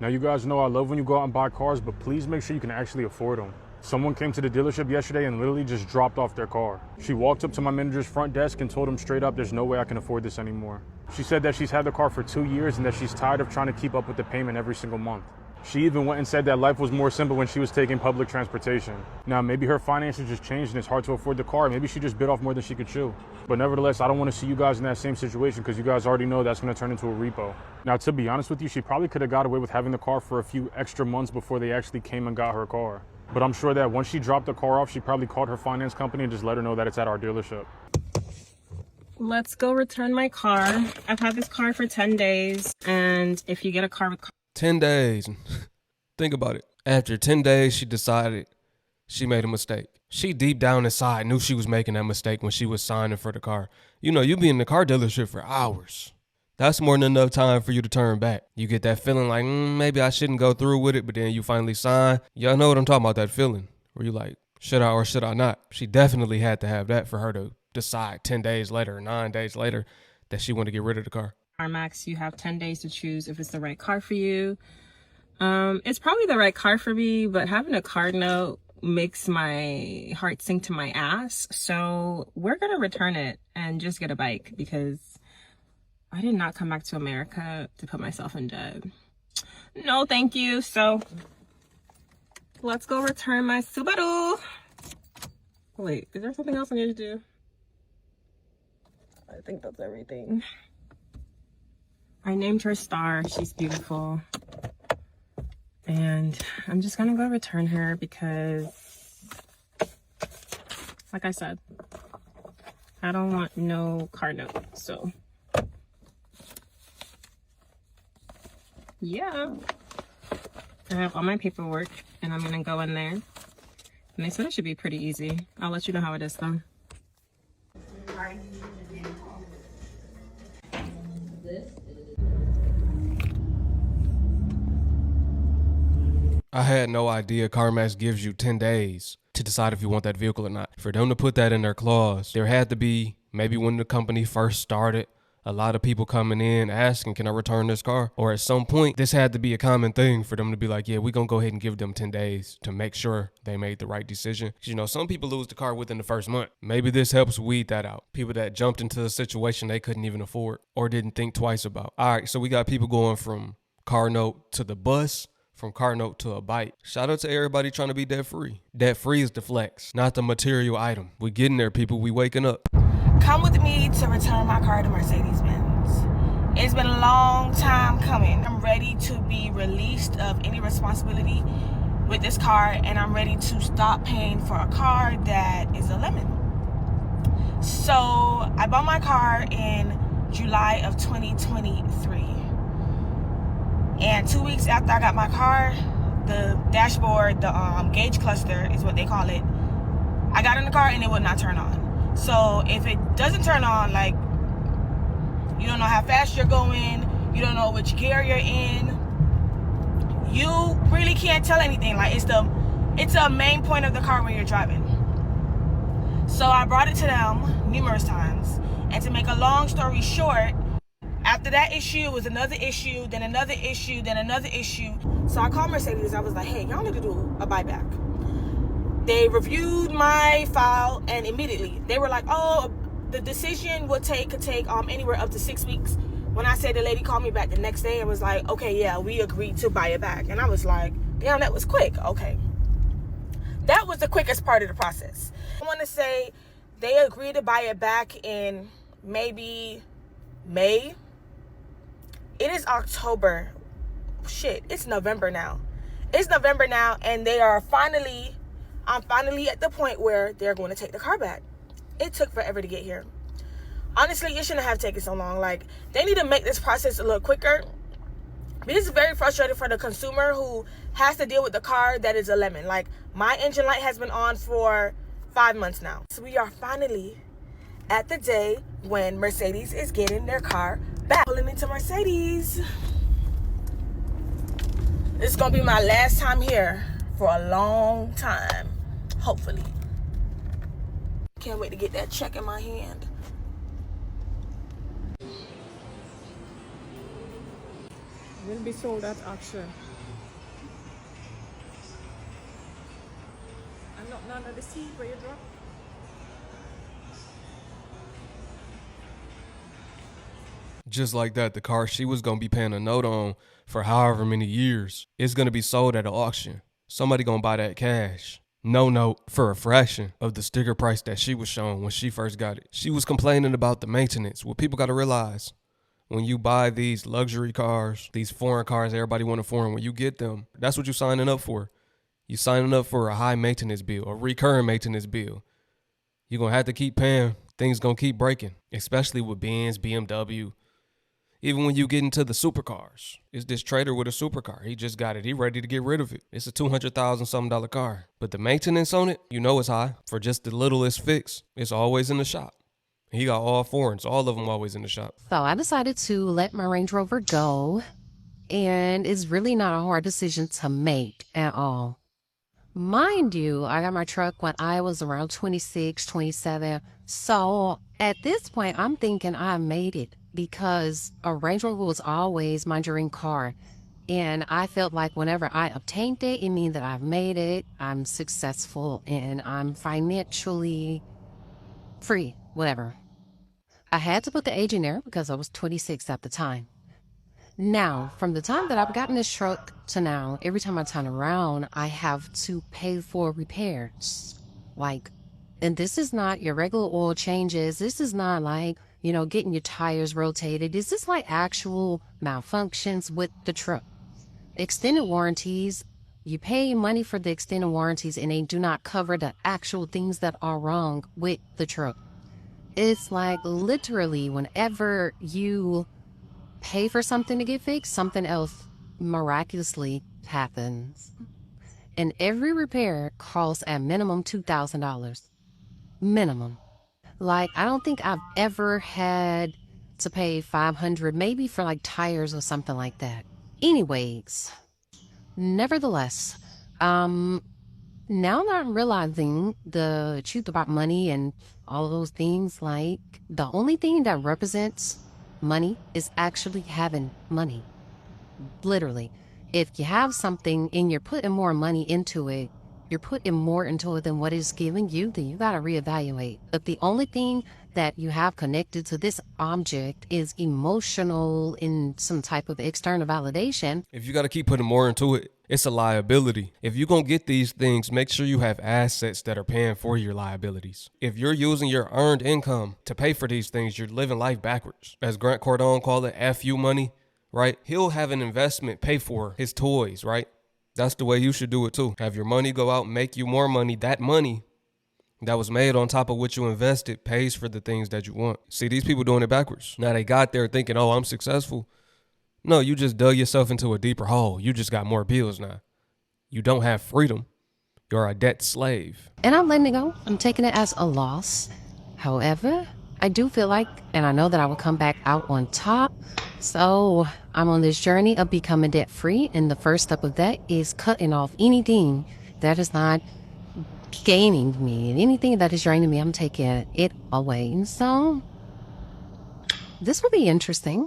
Now you guys know I love when you go out and buy cars, but please make sure you can actually afford them. Someone came to the dealership yesterday and literally just dropped off their car. She walked up to my manager's front desk and told him straight up, there's no way I can afford this anymore. She said that she's had the car for 2 years and that she's tired of trying to keep up with the payment every single month. She even went and said that life was more simple when she was taking public transportation. Now, maybe her finances just changed and it's hard to afford the car. Maybe she just bit off more than she could chew. But nevertheless, I don't want to see you guys in that same situation because you guys already know that's going to turn into a repo. Now, to be honest with you, she probably could have got away with having the car for a few extra months before they actually came and got her car. But I'm sure that once she dropped the car off, she probably called her finance company and just let her know that it's at our dealership. Let's go return my car. I've had this car for 10 days. And if you get a car with 10 days. Think about it. After 10 days, she decided she made a mistake. She deep down inside knew she was making that mistake when she was signing for the car. You know, you be in the car dealership for hours. That's more than enough time for you to turn back. You get that feeling like, maybe I shouldn't go through with it, but then you finally sign. Y'all know what I'm talking about, that feeling where you like, should I or should I not? She definitely had to have that for her to decide 10 days later, 9 days later, that she wanted to get rid of the car. CarMax, you have 10 days to choose if it's the right car for you. It's probably the right car for me, but having a car note makes my heart sink to my ass. So we're going to return it and just get a bike because I did not come back to America to put myself in debt. No, thank you. So let's go return my Subaru. Wait, is there something else I need to do? I think that's everything. I named her Star. She's beautiful. And I'm just gonna go return her because, like I said, I don't want no car note. So yeah, I have all my paperwork and I'm gonna go in there. And they said it should be pretty easy. I'll let you know how it is though. I had no idea CarMax gives you 10 days to decide if you want that vehicle or not. For them to put that in their clause, there had to be, maybe when the company first started, a lot of people coming in asking, can I return this car? Or at some point, this had to be a common thing for them to be like, yeah, we're going to go ahead and give them 10 days to make sure they made the right decision. 'Cause, you know, some people lose the car within the first month. Maybe this helps weed that out. People that jumped into a situation they couldn't even afford or didn't think twice about. All right, so we got people going from car note to the bus, from car note to a bike. Shout out to everybody trying to be debt free. Debt free is the flex, not the material item. We getting there, people. We waking up. Come with me to return my car to Mercedes-Benz. It's been a long time coming. I'm ready to be released of any responsibility with this car, and I'm ready to stop paying for a car that is a lemon. So I bought my car in July of 2023. And 2 weeks after I got my car, the dashboard, the gauge cluster is what they call it, I got in the car and it would not turn on. So if it doesn't turn on, like, you don't know how fast you're going, you don't know which gear you're in, you really can't tell anything. Like, it's a main point of the car when you're driving. So I brought it to them numerous times. And to make a long story short, after that issue was another issue, then another issue, then another issue. So I called Mercedes. I was like, hey, y'all need to do a buyback. They reviewed my file and immediately they were like, oh, the decision could take anywhere up to 6 weeks. When I said, the lady called me back the next day and was like, okay, yeah, we agreed to buy it back. And I was like, damn, that was quick. Okay. That was the quickest part of the process. I want to say they agreed to buy it back in maybe May. It is October. Shit, it's November now. It's November now, and I'm finally at the point where they're going to take the car back. It took forever to get here. Honestly, it shouldn't have taken so long. Like, they need to make this process a little quicker. This is very frustrating for the consumer who has to deal with the car that is a lemon. Like, my engine light has been on for 5 months now. So we are finally at the day when Mercedes is getting their car back. Pulling into Mercedes. This is gonna be my last time here for a long time, hopefully. Can't wait to get that check in my hand. Will be sold at auction. not none of the seat where you drop. Just like that, the car she was going to be paying a note on for however many years is going to be sold at an auction. Somebody going to buy that cash. No note for a fraction of the sticker price that she was shown when she first got it. She was complaining about the maintenance. What people got to realize, when you buy these luxury cars, these foreign cars, everybody want a foreign, when you get them, that's what you're signing up for. You're signing up for a high maintenance bill, a recurring maintenance bill. You're going to have to keep paying. Things going to keep breaking, especially with Benz, BMW. Even when you get into the supercars, it's this trader with a supercar. He just got it. He ready to get rid of it. It's a $200,000 something car. But the maintenance on it, you know it's high. For just the littlest fix, it's always in the shop. He got all foreigns, all of them always in the shop. So I decided to let my Range Rover go. And it's really not a hard decision to make at all. Mind you, I got my truck when I was around 26, 27. So at this point, I'm thinking I made it, because a Range Rover was always my dream car. And I felt like whenever I obtained it, it means that I've made it, I'm successful, and I'm financially free, whatever. I had to put the age in there because I was 26 at the time. Now, from the time that I've gotten this truck to now, every time I turn around, I have to pay for repairs. And this is not your regular oil changes. This is not like, getting your tires rotated. This is like actual malfunctions with the truck. Extended warranties, you pay money for the extended warranties and they do not cover the actual things that are wrong with the truck. It's like literally whenever you pay for something to get fixed, something else miraculously happens. And every repair costs at minimum $2,000. Minimum. I don't think I've ever had to pay $500, maybe for tires or something like that. Anyways, nevertheless, now that I'm realizing the truth about money and all of those things, the only thing that represents money is actually having money. Literally. If you have something and you're putting more money into it, you're putting more into it than what it's giving you, then you got to reevaluate. But the only thing that you have connected to this object is emotional in some type of external validation. If you got to keep putting more into it, it's a liability. If you're going to get these things, make sure you have assets that are paying for your liabilities. If you're using your earned income to pay for these things, you're living life backwards. As Grant Cardone called it, FU money, right? He'll have an investment pay for his toys, right? That's the way you should do it too. Have your money go out, make you more money. That money that was made on top of what you invested pays for the things that you want. See, these people doing it backwards. Now they got there thinking, oh, I'm successful. No, you just dug yourself into a deeper hole. You just got more bills now. You don't have freedom. You're a debt slave. And I'm letting it go. I'm taking it as a loss. However, I do feel like, and I know that I will come back out on top. So I'm on this journey of becoming debt free. And the first step of that is cutting off anything that is not gaining me. And anything that is draining me, I'm taking it away. And so this will be interesting.